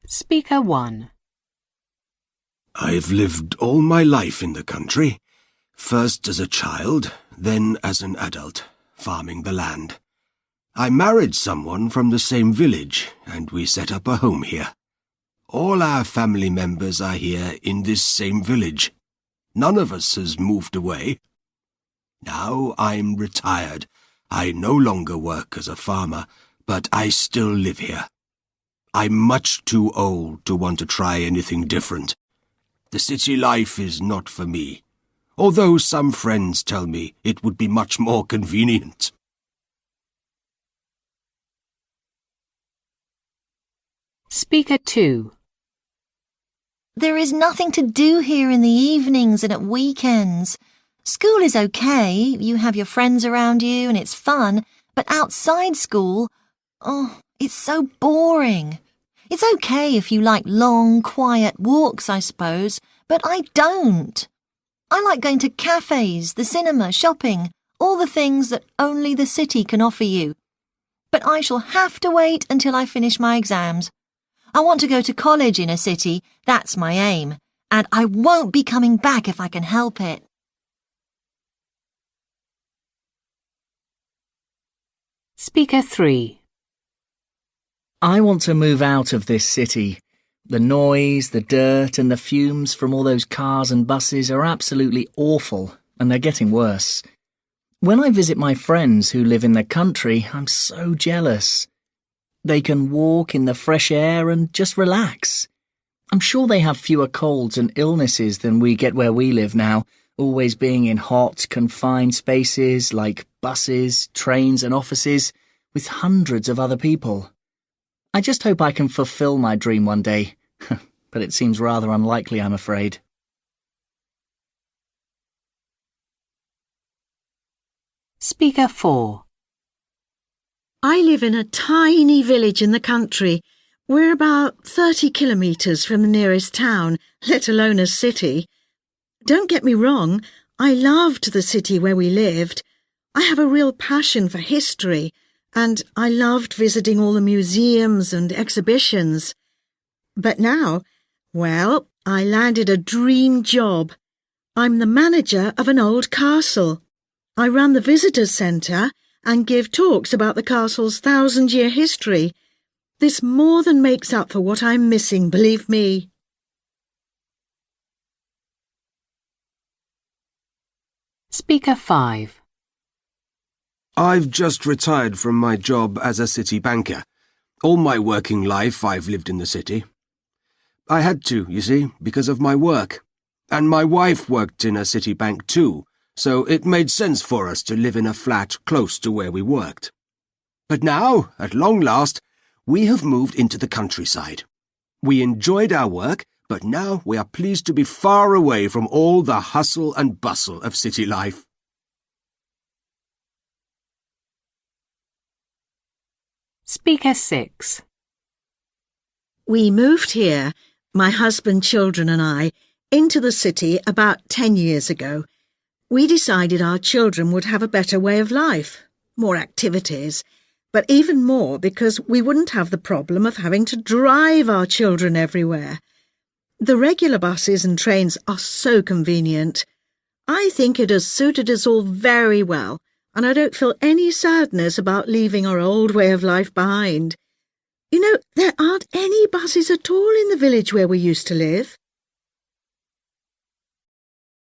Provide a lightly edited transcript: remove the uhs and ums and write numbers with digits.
Speaker 1. I've lived all my life in the country, first as a child, then as an adult, farming the land. I married someone from the same village, and we set up a home here. All our family members are here in this same village. None of us has moved away. Now I'm retired. I no longer work as a farmer, but I still live here. I'm much too old to want to try anything different. The city life is not for me, although some friends tell me it would be much more convenient. Speaker 2. There is nothing to do here in the evenings and at weekends. School is okay, you have your friends around you and it's fun, but outside school, it's so boring. It's okay if you like long, quiet walks, I suppose, but I don't. I like going to cafes, the cinema, shopping, all the things that only the city can offer you. But I shall have to wait until I finish my exams. I want to go to college in a city, that's my aim, and I won't be coming back if I can help it. Speaker 3. I want to move out of this city. The noise, the dirt and the fumes from all those cars and buses are absolutely awful, and they're getting worse. When I visit my friends who live in the country, I'm so jealous. They can walk in the fresh air and just relax. I'm sure they have fewer colds and illnesses than we get where we live now, always being in hot, confined spaces like buses, trains and offices with hundreds of other people. I just hope I can fulfill my dream one day, but it seems rather unlikely, I'm afraid. Speaker 4. I live in a tiny village in the country. We're about 30 kilometres from the nearest town, let alone a city. Don't get me wrong, I loved the city where we lived. I have a real passion for history, and I loved visiting all the museums and exhibitions. But now, well, I landed a dream job. I'm the manager of an old castle. I run the visitors' centre and give talks about the castle's 1,000-year history. This more than makes up for what I'm missing, believe me. Speaker 5. I've just retired from my job as a city banker. All my working life I've lived in the city. I had to, you see, because of my work. And my wife worked in a city bank too, so it made sense for us to live in a flat close to where we worked. But now, at long last, we have moved into the countryside. We enjoyed our work, but now we are pleased to be far away from all the hustle and bustle of city life. Speaker 6. We moved here, my husband, children and I, into the city about 10 years ago. We decided our children would have a better way of life, more activities, but even more because we wouldn't have the problem of having to drive our children everywhere. The regular buses and trains are so convenient. I think it has suited us all very well, and I don't feel any sadness about leaving our old way of life behind. You know, there aren't any buses at all in the village where we used to live.